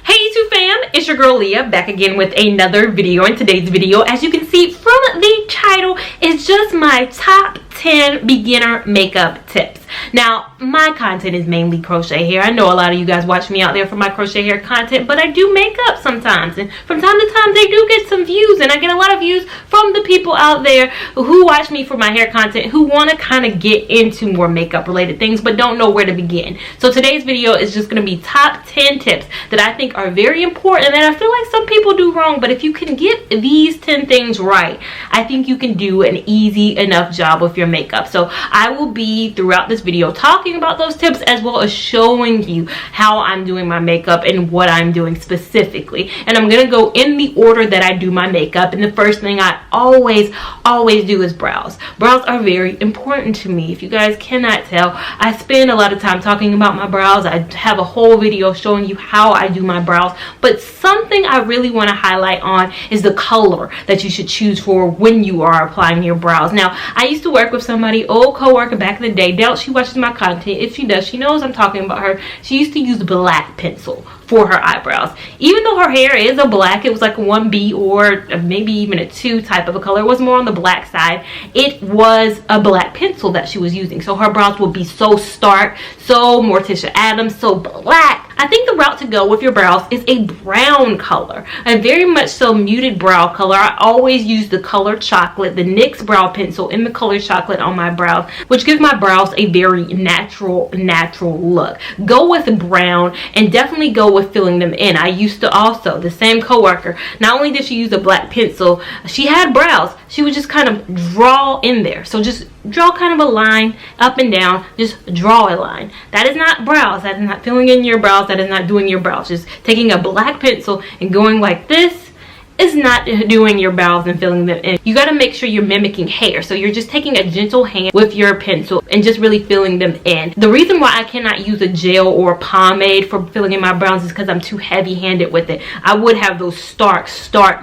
Hey YouTube fam, it's your girl Leah back again with another video. In today's video, as you can see from the title, is just my top 10 beginner makeup tips. Now, my content is mainly crochet hair. I know a lot of you guys watch me out there for my crochet hair content, but I do makeup sometimes, and from time to time they do get some views, and I get a lot of views from the people out there who watch me for my hair content who want to kind of get into more makeup related things but don't know where to begin. So today's video is just going to be top 10 tips that I think are very important and that I feel like some people do wrong, but if you can get these 10 things right, I think you can do an easy enough job with your makeup. So I will be throughout this video talking about those tips as well as showing you how I'm doing my makeup and what I'm doing specifically. And I'm gonna go in the order that I do my makeup, and the first thing I always do is brows. Brows are very important to me. If you guys cannot tell, I spend a lot of time talking about my brows. I have a whole video showing you how I do my brows, but something I really want to highlight on is the color that you should choose for when you are applying your brows. Now, I used to work with somebody, old co-worker back in the day. Doubt she watches my content. If she does, she knows I'm talking about her. She used to use black pencil for her eyebrows. Even though her hair is a black, it was like a 1B or maybe even a 2 type of a color. It was more on the black side. It was a black pencil that she was using. So her brows would be so stark, so Morticia Adams, so black. I think the route to go with your brows is a brown color, a very much so muted brow color. I always use the color chocolate, the NYX brow pencil in the color chocolate on my brows, which gives my brows a very natural look. Go with brown and definitely go with filling them in. I used to also, the same coworker, not only did she use a black pencil, she had brows. She would just kind of draw in there. So just draw kind of a line up and down. Just draw a line. That is not brows. That is not filling in your brows. That is not doing your brows. Just taking a black pencil and going like this is not doing your brows and filling them in. You got to make sure you're mimicking hair. So you're just taking a gentle hand with your pencil and just really filling them in. The reason why I cannot use a gel or pomade for filling in my brows is because I'm too heavy-handed with it. I would have those stark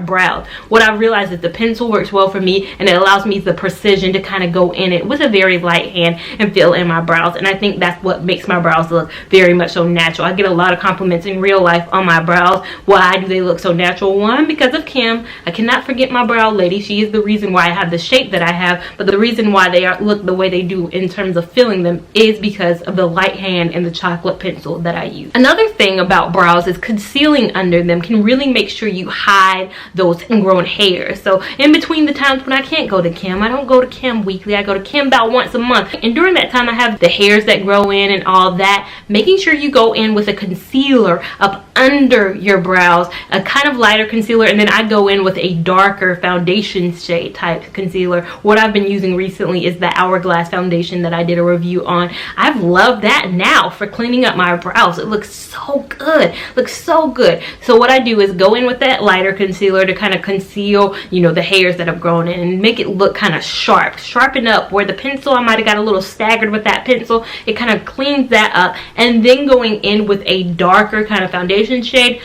brows. What I realized is the pencil works well for me, and it allows me the precision to kind of go in it with a very light hand and fill in my brows. And I think that's what makes my brows look very much so natural. I get a lot of compliments in real life on my brows. Why do they look so natural? One, because of Kim. I cannot forget my brow lady. She is the reason why I have the shape that I have, but the reason why they look the way they do in terms of filling them is because of the light hand and the chocolate pencil that I use. Another thing about brows is concealing under them can really make sure you hide those ingrown hairs. So in between the times when I can't go to Kim, I don't go to Kim weekly, I go to Kim about once a month, and during that time I have the hairs that grow in and all that. Making sure you go in with a concealer up under your brows, a kind of lighter concealer, and then I go in with a darker foundation shade type concealer. What I've been using recently is the Hourglass foundation that I did a review on. I've loved that now for cleaning up my brows. It looks so good. Looks so good. So what I do is go in with that lighter concealer to kind of conceal, you know, the hairs that have grown in and make it look kind of sharp. Sharpen up where the pencil, I might have got a little staggered with that pencil. It kind of cleans that up, and then going in with a darker kind of foundation shade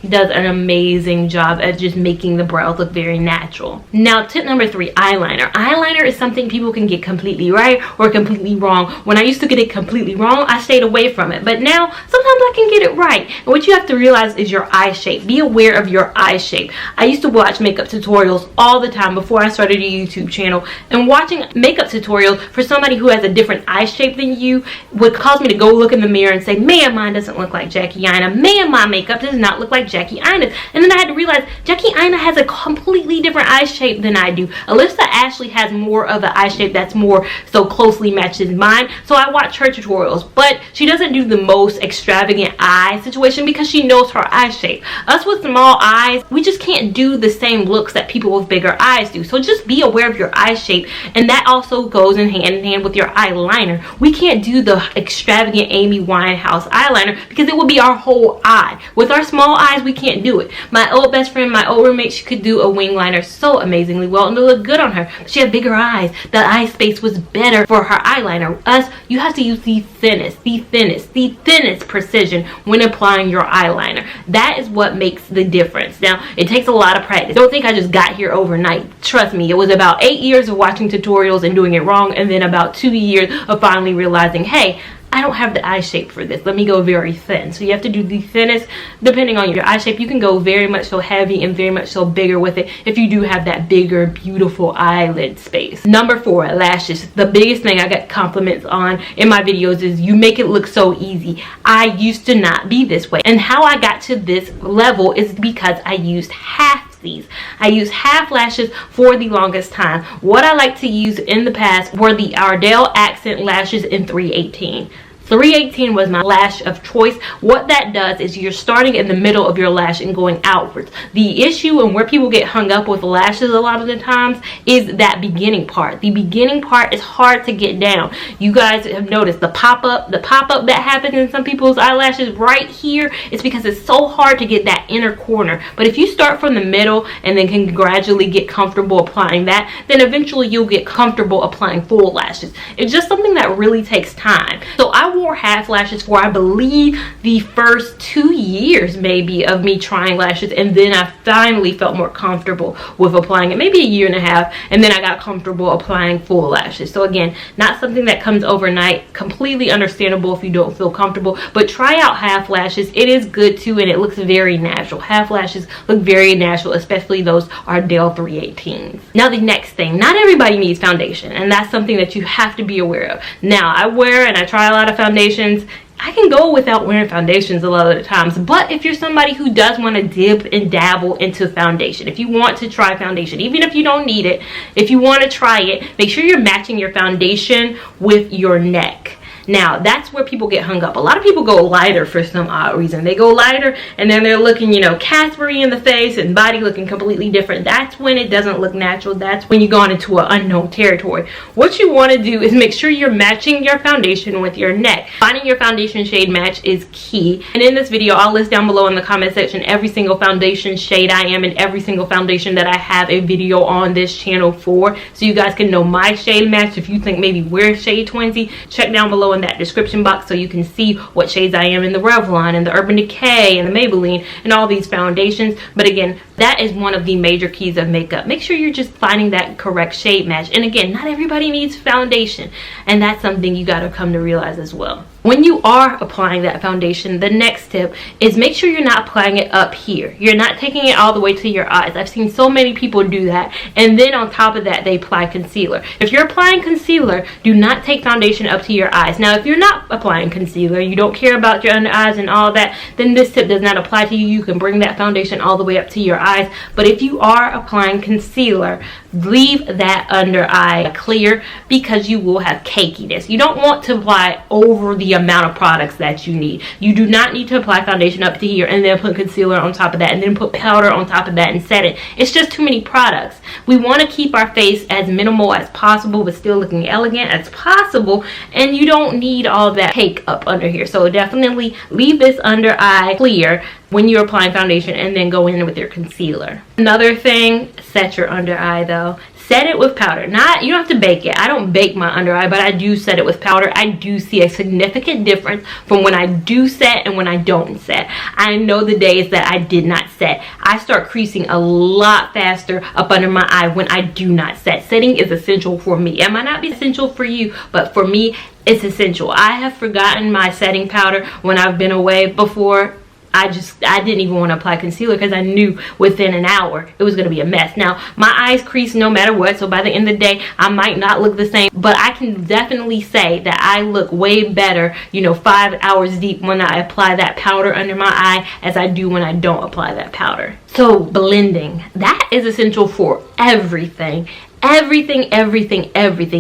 does an amazing job at just making the brows look very natural. Now, tip number 3, eyeliner. Eyeliner is something people can get completely right or completely wrong. When I used to get it completely wrong, I stayed away from it, but now sometimes I can get it right. And what you have to realize is your eye shape. Be aware of your eye shape. I used to watch makeup tutorials all the time before I started a YouTube channel, and watching makeup tutorials for somebody who has a different eye shape than you would cause me to go look in the mirror and say, man, mine doesn't look like Jackie Aina. Man, my makeup does not look like Jackie Aina's. And then I had to realize Jackie Aina has a completely different eye shape than I do. Alyssa Ashley has more of an eye shape that's more so closely matches mine, so I watch her tutorials, but she doesn't do the most extravagant eye situation because she knows her eye shape. Us with small eyes, we just can't do the same looks that people with bigger eyes do. So just be aware of your eye shape, and that also goes in hand with your eyeliner. We can't do the extravagant Amy Winehouse eyeliner because it would be our whole eye. With our small eyes, we can't do it. My old best friend, my old roommate, she could do a wing liner so amazingly well, and it looked good on her. She had bigger eyes. The eye space was better for her eyeliner. Us, you have to use the thinnest precision when applying your eyeliner. That is what makes the difference. Now, it takes a lot of practice. Don't think I just got here overnight. Trust me, it was about 8 years of watching tutorials and doing it wrong, and then about 2 years of finally realizing, hey, I I don't have the eye shape for this. Let me go very thin. So you have to do the thinnest. Depending on your eye shape, you can go very much so heavy and very much so bigger with it if you do have that bigger, beautiful eyelid space. Number 4, lashes. The biggest thing I get compliments on in my videos is you make it look so easy. I used to not be this way. And how I got to this level is because I used halfsies. I used half lashes for the longest time. What I like to use in the past were the Ardell Accent lashes in 318. 318 was my lash of choice. What that does is you're starting in the middle of your lash and going outwards. The issue and where people get hung up with lashes a lot of the times is that beginning part. The beginning part is hard to get down. You guys have noticed the pop-up that happens in some people's eyelashes right here. It's because it's so hard to get that inner corner. But if you start from the middle and then can gradually get comfortable applying that, then eventually you'll get comfortable applying full lashes. It's just something that really takes time. So I wore half lashes for, I believe, the first 2 years maybe of me trying lashes, and then I finally felt more comfortable with applying it, maybe a year and a half, and then I got comfortable applying full lashes. So again, not something that comes overnight. Completely understandable if you don't feel comfortable, but try out half lashes. It is good too, and it looks very natural. Half lashes look very natural, especially those Ardell 318s. Now the next thing, not everybody needs foundation, and that's something that you have to be aware of. Now I wear and I try a lot of foundations. I can go without wearing foundations a lot of the times, but if you're somebody who does want to dip and dabble into foundation, if you want to try foundation, even if you don't need it, if you want to try it, make sure you're matching your foundation with your neck. Now, that's where people get hung up. A lot of people go lighter for some odd reason. They go lighter and then they're looking, you know, Casper-y in the face and body looking completely different. That's when it doesn't look natural. That's when you've gone into an unknown territory. What you want to do is make sure you're matching your foundation with your neck. Finding your foundation shade match is key. And in this video, I'll list down below in the comment section every single foundation shade I am and every single foundation that I have a video on this channel for. So you guys can know my shade match. If you think maybe we're shade twinsy, check down below in that description box so you can see what shades I am in the Revlon and the Urban Decay and the Maybelline and all these foundations. But again, that is one of the major keys of makeup. Make sure you're just finding that correct shade match. And again, not everybody needs foundation, and that's something you got to come to realize as well. When you are applying that foundation, the next tip is make sure you're not applying it up here. You're not taking it all the way to your eyes. I've seen so many people do that, and then on top of that they apply concealer. If you're applying concealer, do not take foundation up to your eyes. Now if you're not applying concealer, you don't care about your under eyes and all that, then this tip does not apply to you. You can bring that foundation all the way up to your eyes. But if you are applying concealer, leave that under eye clear because you will have cakiness. You don't want to apply over the amount of products that you need. You do not need to apply foundation up to here and then put concealer on top of that and then put powder on top of that and set it. It's just too many products. We want to keep our face as minimal as possible but still looking elegant as possible, and you don't need all that cake up under here. So definitely leave this under eye clear when you're applying foundation and then go in with your concealer. Another thing, set your under eye though. Set it with powder. You don't have to bake it. I don't bake my under eye, but I do set it with powder. I do see a significant difference from when I do set and when I don't set. I know the days that I did not set. I start creasing a lot faster up under my eye when I do not set. Setting is essential for me. It might not be essential for you, but for me, it's essential. I have forgotten my setting powder when I've been away before. I didn't even want to apply concealer because I knew within an hour it was going to be a mess. Now, my eyes crease no matter what, so by the end of the day, I might not look the same, but I can definitely say that I look way better, you know, 5 hours deep when I apply that powder under my eye as I do when I don't apply that powder. So, blending. That is essential for everything. Everything,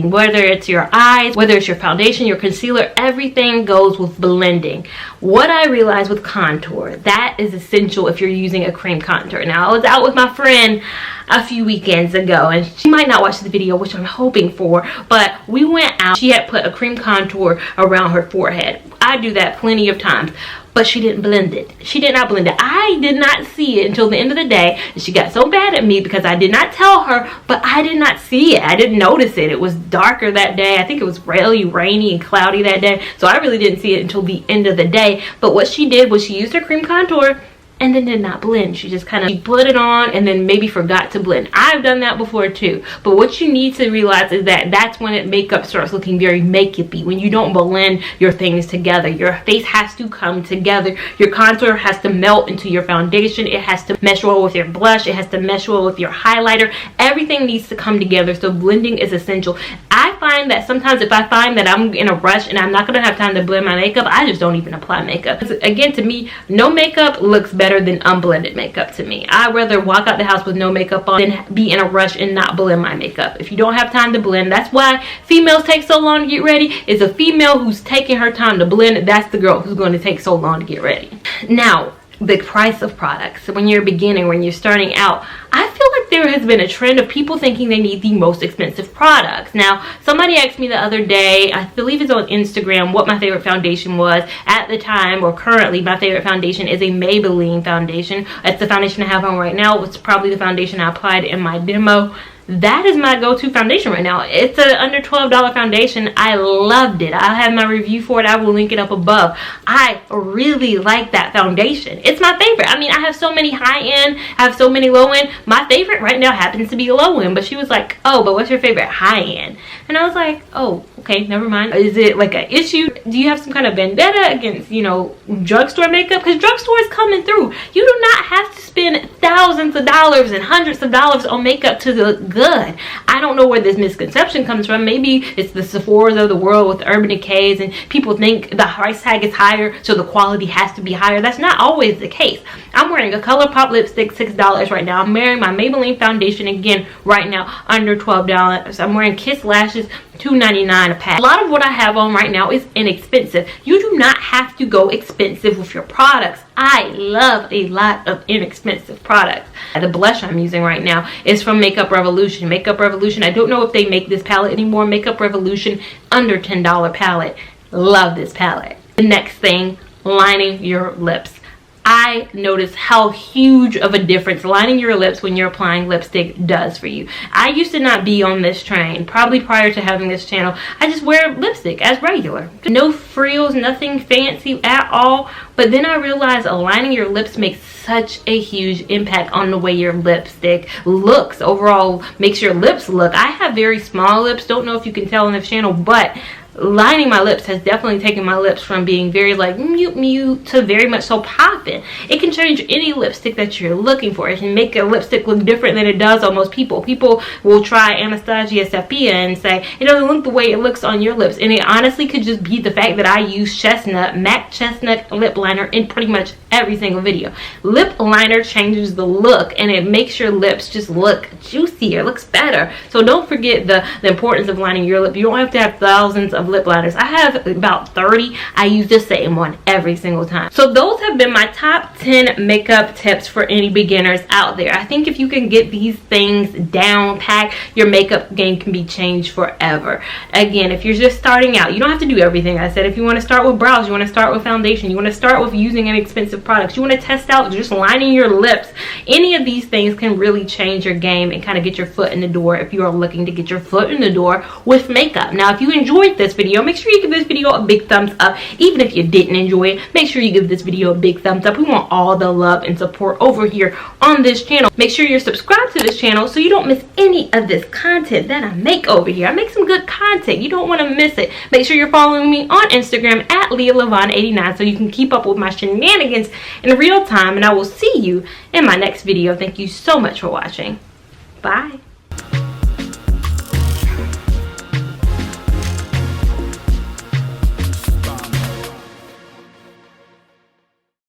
whether it's your eyes, whether it's your foundation, your concealer, everything goes with blending. What I realized with contour, that is essential if you're using a cream contour. Now, I was out with my friend a few weekends ago, and she might not watch the video, which I'm hoping for, but we went out. She had put a cream contour around her forehead. I do that plenty of times, but she didn't blend it. She did not blend it. I did not see it until the end of the day, and she got so mad at me because I did not tell her, but I did not see it. I didn't notice it. It was darker that day. I think it was really rainy and cloudy that day, so I really didn't see it until the end of the day. But what she did was she used her cream contour and then did not blend. She just kind of put it on and then maybe forgot to blend. I've done that before too. But what you need to realize is that that's when makeup starts looking very makeup-y, when you don't blend your things together. Your face has to come together. Your contour has to melt into your foundation. It has to mesh well with your blush. It has to mesh well with your highlighter. Everything needs to come together. So blending is essential. I find that sometimes if I find that I'm in a rush and I'm not going to have time to blend my makeup, I just don't even apply makeup. Again, to me, no makeup looks better than unblended makeup to me. I'd rather walk out the house with no makeup on than be in a rush and not blend my makeup. If you don't have time to blend, that's why females take so long to get ready. Is a female who's taking her time to blend, that's the girl who's going to take so long to get ready. Now, the price of products. When you're beginning, when you're starting out, I feel like there has been a trend of people thinking they need the most expensive products. Now, somebody asked me the other day, I believe it's on Instagram, what my favorite foundation was. At the time, or currently, my favorite foundation is a Maybelline foundation. It's the foundation I have on right now. It's probably the foundation I applied in my demo. That is my go-to foundation right now. It's an under $12 foundation. I loved it. I have my review for it. I will link it up above. I really like that foundation. It's my favorite. I mean, I have so many high-end, I have so many low-end. My favorite right now happens to be low-end, but she was like, oh, but what's your favorite high-end? And I was like, oh, okay, never mind. Is it like an issue? Do you have some kind of vendetta against, you know, drugstore makeup? Because drugstore is coming through. You do not have to spend thousands of dollars and hundreds of dollars on makeup to look good. I don't know where this misconception comes from. Maybe it's the Sephora's of the world with Urban Decays, and people think the price tag is higher, so the quality has to be higher. That's not always the case. I'm wearing a ColourPop lipstick, $6 right now. I'm wearing my Maybelline foundation again right now, under $12. I'm wearing Kiss lashes, $2.99 a pack. A lot of what I have on right now is inexpensive. You do not have to go expensive with your products. I love a lot of inexpensive products. The blush I'm using right now is from Makeup Revolution. Makeup Revolution, I don't know if they make this palette anymore. Makeup Revolution, under $10 palette. Love this palette. The next thing, lining your lips. I noticed how huge of a difference lining your lips when you're applying lipstick does for you. I used to not be on this train. Probably prior to having this channel, I just wear lipstick as regular. No frills, nothing fancy at all. But then I realized aligning your lips makes such a huge impact on the way your lipstick looks. Overall, makes your lips look. I have very small lips. Don't know if you can tell on this channel, but lining my lips has definitely taken my lips from being very like mute to very much so popping. It can change any lipstick that you're looking for. It can make a lipstick look different than it does on most people. People will try Anastasia Sophia and say it doesn't look the way it looks on your lips, and it honestly could just be the fact that I use Chestnut, MAC Chestnut lip liner in pretty much every single video. Lip liner changes the look, and it makes your lips just look juicier, looks better. So don't forget the importance of lining your lip. You don't have to have thousands of lip liners. I have about 30. I use the same one every single time. So those have been my top 10 makeup tips for any beginners out there. I think if you can get these things down pat, your makeup game can be changed forever. Again, if you're just starting out, you don't have to do everything I said. If you want to start with brows, you want to start with foundation, you want to start with using inexpensive products, you want to test out just lining your lips, any of these things can really change your game and kind of get your foot in the door if you are looking to get your foot in the door with makeup. Now, if you enjoyed this video, make sure you give this video a big thumbs up. Even if you didn't enjoy it, make sure you give this video a big thumbs up. We want all the love and support over here on this channel. Make sure you're subscribed to this channel so you don't miss any of this content that I make over here. I make some good content. You don't want to miss it. Make sure you're following me on Instagram at Lia Lavon 89 so you can keep up with my shenanigans in real time, and I will see you in my next video. Thank you so much for watching. Bye.